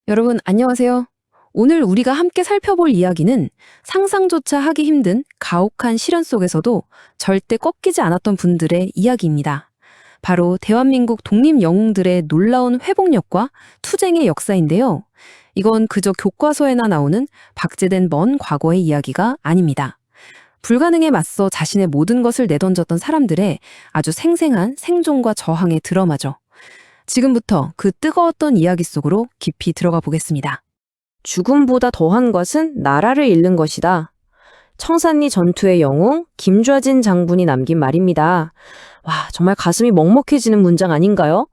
여러분, 안녕하세요. 오늘 우리가 함께 살펴볼 이야기는 상상조차 하기 힘든 가혹한 시련 속에서도 절대 꺾이지 않았던 분들의 이야기입니다. 바로 대한민국 독립 영웅들의 놀라운 회복력과 투쟁의 역사인데요. 이건 그저 교과서에나 나오는 박제된 먼 과거의 이야기가 아닙니다. 불가능에 맞서 자신의 모든 것을 내던졌던 사람들의 아주 생생한 생존과 저항의 드라마죠. 지금부터 그 뜨거웠던 이야기 속으로 깊이 들어가 보겠습니다. 죽음보다 더한 것은 나라를 잃는 것이다. 청산리 전투의 영웅 김좌진 장군이 남긴 말입니다. 와, 정말 가슴이 먹먹해지는 문장 아닌가요?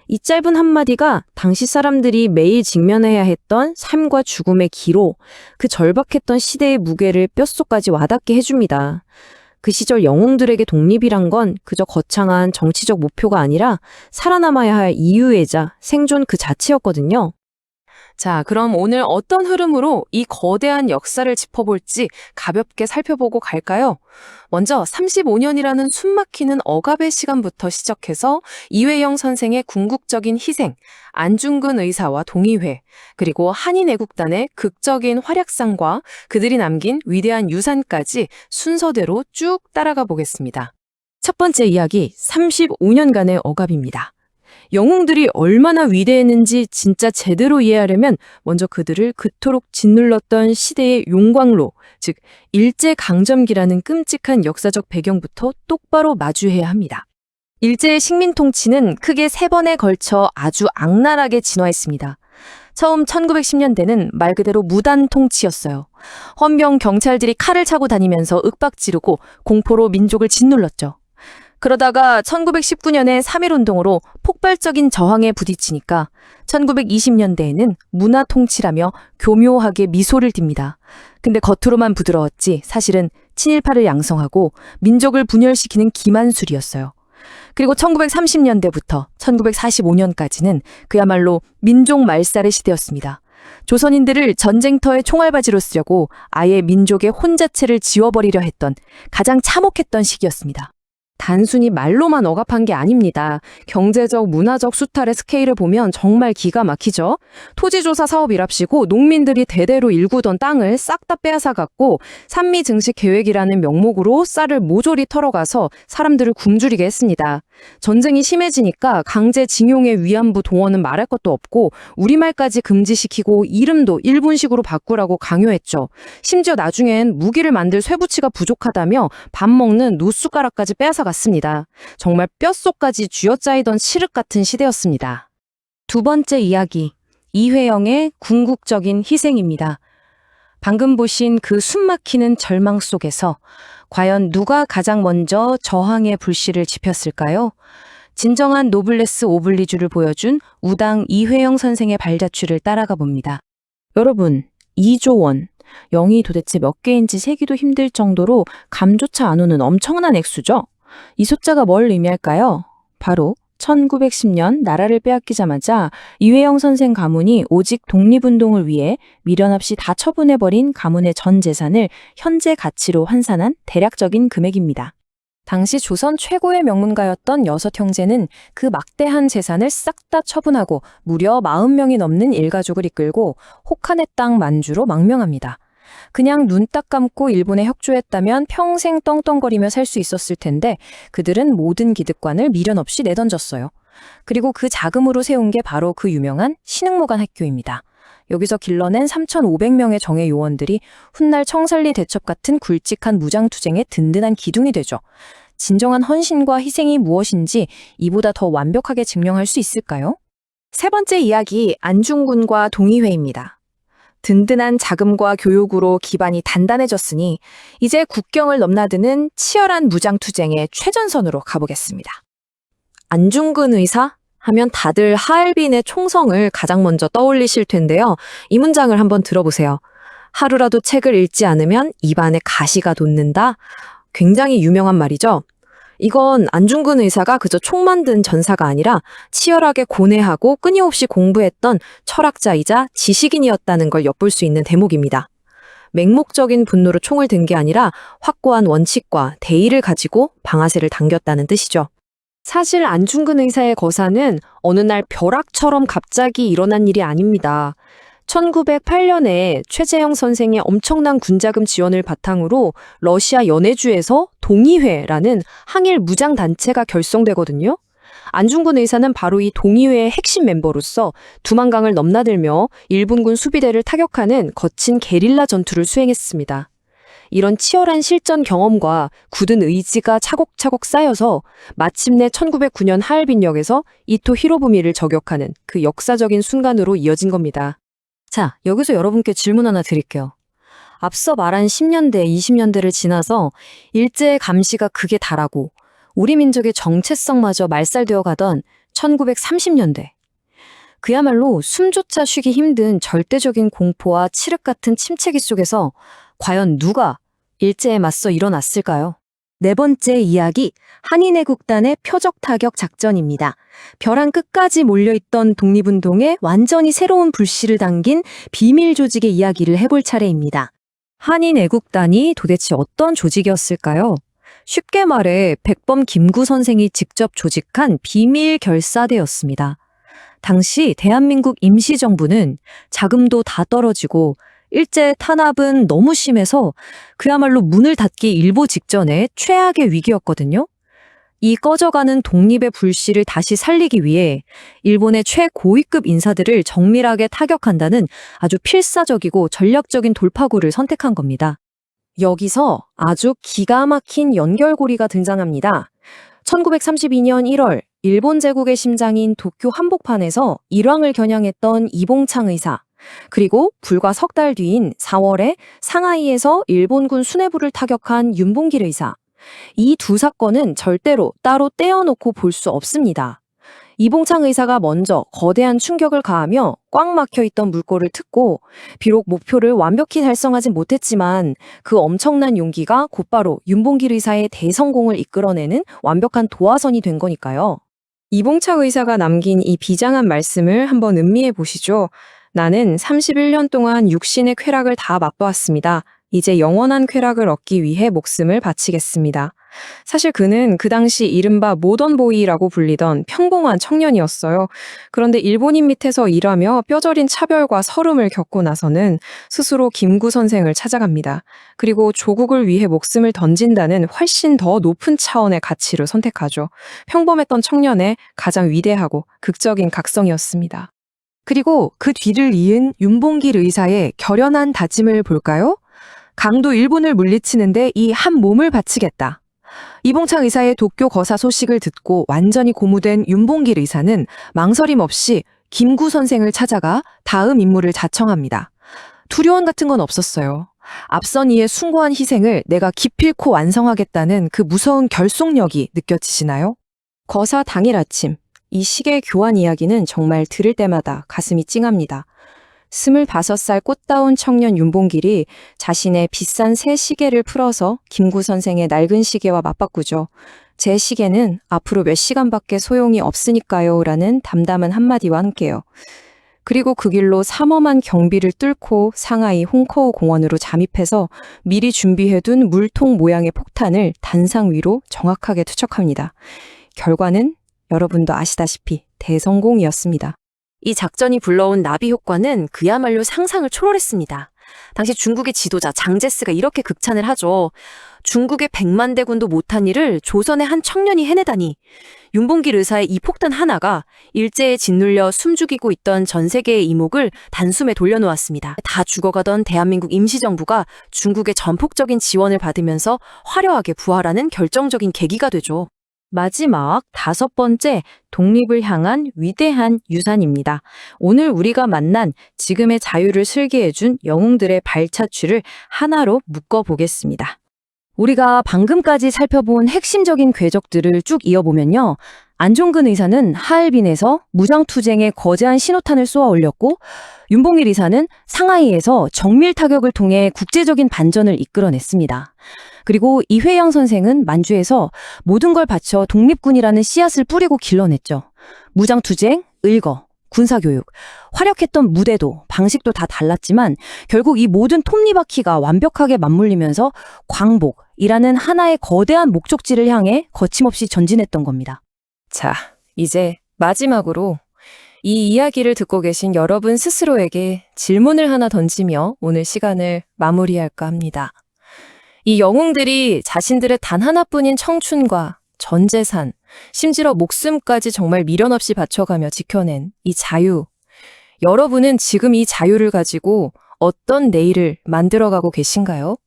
이 짧은 한마디가 당시 사람들이 매일 직면해야 했던 삶과 죽음의 기로, 그 절박했던 시대의 무게를 뼛속까지 와닿게 해줍니다. 그 시절 영웅들에게 독립이란 건 그저 거창한 정치적 목표가 아니라 살아남아야 할 이유이자 생존 그 자체였거든요. 자, 그럼 오늘 어떤 흐름으로 이 거대한 역사를 짚어볼지 가볍게 살펴보고 갈까요? 먼저 35년이라는 숨막히는 억압의 시간부터 시작해서 이회영 선생의 궁극적인 희생, 안중근 의사와 동의회, 그리고 한인애국단의 극적인 활약상과 그들이 남긴 위대한 유산까지 순서대로 쭉 따라가 보겠습니다. 첫 번째 이야기, 35년간의 억압입니다. 영웅들이 얼마나 위대했는지 진짜 제대로 이해하려면 먼저 그들을 그토록 짓눌렀던 시대의 용광로, 즉 일제강점기라는 끔찍한 역사적 배경부터 똑바로 마주해야 합니다. 일제의 식민 통치는 크게 3번에 걸쳐 아주 악랄하게 진화했습니다. 처음 1910년대는 말 그대로 무단 통치였어요. 헌병 경찰들이 칼을 차고 다니면서 윽박 지르고 공포로 민족을 짓눌렀죠. 그러다가 1919년에 3.1운동으로 폭발적인 저항에 부딪히니까 1920년대에는 문화 통치라며 교묘하게 미소를 띱니다. 근데 겉으로만 부드러웠지 사실은 친일파를 양성하고 민족을 분열시키는 기만술이었어요. 그리고 1930년대부터 1945년까지는 그야말로 민족 말살의 시대였습니다. 조선인들을 전쟁터의 총알바지로 쓰려고 아예 민족의 혼 자체를 지워버리려 했던 가장 참혹했던 시기였습니다. 단순히 말로만 억압한 게 아닙니다. 경제적, 문화적 수탈의 스케일을 보면 정말 기가 막히죠. 토지조사 사업이랍시고 농민들이 대대로 일구던 땅을 싹 다 빼앗아갔고 산미 증식 계획이라는 명목으로 쌀을 모조리 털어가서 사람들을 굶주리게 했습니다. 전쟁이 심해지니까 강제 징용의 위안부 동원은 말할 것도 없고 우리말까지 금지시키고 이름도 일본식으로 바꾸라고 강요했죠. 심지어 나중엔 무기를 만들 쇠붙이가 부족하다며 밥 먹는 노숟가락까지 빼앗아갔습니다. 정말 뼛속까지 쥐어짜이던 칠흑 같은 시대였습니다. 두 번째 이야기, 이회영의 궁극적인 희생입니다. 방금 보신 그 숨막히는 절망 속에서 과연 누가 가장 먼저 저항의 불씨를 지폈을까요? 진정한 노블레스 오블리주를 보여준 우당 이회영 선생의 발자취를 따라가 봅니다. 여러분, 2조 원, 0이 도대체 몇 개인지 세기도 힘들 정도로 감조차 안 오는 엄청난 액수죠? 이 숫자가 뭘 의미할까요? 바로 1910년 나라를 빼앗기자마자 이회영 선생 가문이 오직 독립운동을 위해 미련 없이 다 처분해버린 가문의 전 재산을 현재 가치로 환산한 대략적인 금액입니다. 당시 조선 최고의 명문가였던 6형제는 그 막대한 재산을 싹 다 처분하고 무려 40명이 넘는 일가족을 이끌고 혹한의 땅 만주로 망명합니다. 그냥 눈 딱 감고 일본에 협조했다면 평생 떵떵거리며 살 수 있었을 텐데 그들은 모든 기득권을 미련 없이 내던졌어요. 그리고 그 자금으로 세운 게 바로 그 유명한 신흥무관 학교입니다. 여기서 길러낸 3,500명의 정예 요원들이 훗날 청산리 대첩 같은 굵직한 무장투쟁의 든든한 기둥이 되죠. 진정한 헌신과 희생이 무엇인지 이보다 더 완벽하게 증명할 수 있을까요? 세 번째 이야기, 안중근과 동의회입니다. 든든한 자금과 교육으로 기반이 단단해졌으니 이제 국경을 넘나드는 치열한 무장투쟁의 최전선으로 가보겠습니다. 안중근 의사? 하면 다들 하얼빈의 총성을 가장 먼저 떠올리실 텐데요. 이 문장을 한번 들어보세요. 하루라도 책을 읽지 않으면 입안에 가시가 돋는다? 굉장히 유명한 말이죠. 이건 안중근 의사가 그저 총 만든 전사가 아니라 치열하게 고뇌하고 끊임없이 공부했던 철학자이자 지식인이었다는 걸 엿볼 수 있는 대목입니다. 맹목적인 분노로 총을 든 게 아니라 확고한 원칙과 대의를 가지고 방아쇠를 당겼다는 뜻이죠. 사실 안중근 의사의 거사는 어느 날 벼락처럼 갑자기 일어난 일이 아닙니다. 1908년에 최재형 선생의 엄청난 군자금 지원을 바탕으로 러시아 연해주에서 동의회라는 항일 무장단체가 결성되거든요. 안중근 의사는 바로 이 동의회의 핵심 멤버로서 두만강을 넘나들며 일본군 수비대를 타격하는 거친 게릴라 전투를 수행했습니다. 이런 치열한 실전 경험과 굳은 의지가 차곡차곡 쌓여서 마침내 1909년 하얼빈역에서 이토 히로부미를 저격하는 그 역사적인 순간으로 이어진 겁니다. 자, 여기서 여러분께 질문 하나 드릴게요. 앞서 말한 10년대, 20년대를 지나서 일제의 감시가 극에 달하고 우리 민족의 정체성마저 말살되어 가던 1930년대. 그야말로 숨조차 쉬기 힘든 절대적인 공포와 칠흑 같은 침체기 속에서 과연 누가 일제에 맞서 일어났을까요? 네 번째 이야기, 한인애국단의 표적 타격 작전입니다. 벼랑 끝까지 몰려있던 독립운동에 완전히 새로운 불씨를 당긴 비밀 조직의 이야기를 해볼 차례입니다. 한인애국단이 도대체 어떤 조직이었을까요? 쉽게 말해 백범 김구 선생이 직접 조직한 비밀 결사대였습니다. 당시 대한민국 임시정부는 자금도 다 떨어지고 일제 탄압은 너무 심해서 그야말로 문을 닫기 일보 직전에 최악의 위기였거든요. 이 꺼져가는 독립의 불씨를 다시 살리기 위해 일본의 최고위급 인사들을 정밀하게 타격한다는 아주 필사적이고 전략적인 돌파구를 선택한 겁니다. 여기서 아주 기가 막힌 연결고리가 등장합니다. 1932년 1월 일본 제국의 심장인 도쿄 한복판에서 일왕을 겨냥했던 이봉창 의사, 그리고 불과 석 달 뒤인 4월에 상하이에서 일본군 수뇌부를 타격한 윤봉길 의사. 이 두 사건은 절대로 따로 떼어놓고 볼 수 없습니다. 이봉창 의사가 먼저 거대한 충격을 가하며 꽉 막혀있던 물꼬를 틉고 비록 목표를 완벽히 달성하진 못했지만 그 엄청난 용기가 곧바로 윤봉길 의사의 대성공을 이끌어내는 완벽한 도화선이 된 거니까요. 이봉창 의사가 남긴 이 비장한 말씀을 한번 음미해 보시죠. 나는 31년 동안 육신의 쾌락을 다 맛보았습니다. 이제 영원한 쾌락을 얻기 위해 목숨을 바치겠습니다. 사실 그는 그 당시 이른바 모던보이라고 불리던 평범한 청년이었어요. 그런데 일본인 밑에서 일하며 뼈저린 차별과 서름을 겪고 나서는 스스로 김구 선생을 찾아갑니다. 그리고 조국을 위해 목숨을 던진다는 훨씬 더 높은 차원의 가치를 선택하죠. 평범했던 청년의 가장 위대하고 극적인 각성이었습니다. 그리고 그 뒤를 이은 윤봉길 의사의 결연한 다짐을 볼까요? 강도 일본을 물리치는데 이 한 몸을 바치겠다. 이봉창 의사의 도쿄 거사 소식을 듣고 완전히 고무된 윤봉길 의사는 망설임 없이 김구 선생을 찾아가 다음 임무를 자청합니다. 두려움 같은 건 없었어요. 앞선 이의 숭고한 희생을 내가 기필코 완성하겠다는 그 무서운 결속력이 느껴지시나요? 거사 당일 아침, 이 시계 교환 이야기는 정말 들을 때마다 가슴이 찡합니다. 25살 꽃다운 청년 윤봉길이 자신의 비싼 새 시계를 풀어서 김구 선생의 낡은 시계와 맞바꾸죠. 제 시계는 앞으로 몇 시간밖에 소용이 없으니까요 라는 담담한 한마디와 함께요. 그리고 그 길로 삼엄한 경비를 뚫고 상하이 홍커우 공원으로 잠입해서 미리 준비해둔 물통 모양의 폭탄을 단상 위로 정확하게 투척합니다. 결과는 여러분도 아시다시피 대성공이었습니다. 이 작전이 불러온 나비 효과는 그야말로 상상을 초월했습니다. 당시 중국의 지도자 장제스가 이렇게 극찬을 하죠. 중국의 100만 대군도 못한 일을 조선의 한 청년이 해내다니. 윤봉길 의사의 이 폭탄 하나가 일제에 짓눌려 숨죽이고 있던 전 세계의 이목을 단숨에 돌려놓았습니다. 다 죽어가던 대한민국 임시정부가 중국의 전폭적인 지원을 받으면서 화려하게 부활하는 결정적인 계기가 되죠. 마지막 5번째, 독립을 향한 위대한 유산입니다. 오늘 우리가 만난 지금의 자유를 설계해준 영웅들의 발자취를 하나로 묶어보겠습니다. 우리가 방금까지 살펴본 핵심적인 궤적들을 쭉 이어보면요. 안중근 의사는 하얼빈에서 무장투쟁에 거대한 신호탄을 쏘아 올렸고, 윤봉길 의사는 상하이에서 정밀 타격을 통해 국제적인 반전을 이끌어냈습니다. 그리고 이회영 선생은 만주에서 모든 걸 바쳐 독립군이라는 씨앗을 뿌리고 길러냈죠. 무장투쟁, 의거, 군사교육, 활약했던 무대도 방식도 다 달랐지만 결국 이 모든 톱니바퀴가 완벽하게 맞물리면서 광복이라는 하나의 거대한 목적지를 향해 거침없이 전진했던 겁니다. 자, 이제 마지막으로 이 이야기를 듣고 계신 여러분 스스로에게 질문을 하나 던지며 오늘 시간을 마무리할까 합니다. 이 영웅들이 자신들의 단 하나뿐인 청춘과 전 재산, 심지어 목숨까지 정말 미련 없이 바쳐가며 지켜낸 이 자유. 여러분은 지금 이 자유를 가지고 어떤 내일을 만들어가고 계신가요?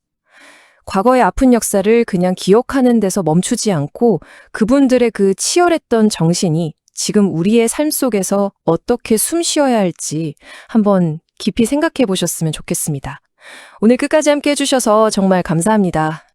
과거의 아픈 역사를 그냥 기억하는 데서 멈추지 않고 그분들의 그 치열했던 정신이 지금 우리의 삶 속에서 어떻게 숨 쉬어야 할지 한번 깊이 생각해 보셨으면 좋겠습니다. 오늘 끝까지 함께 해주셔서 정말 감사합니다.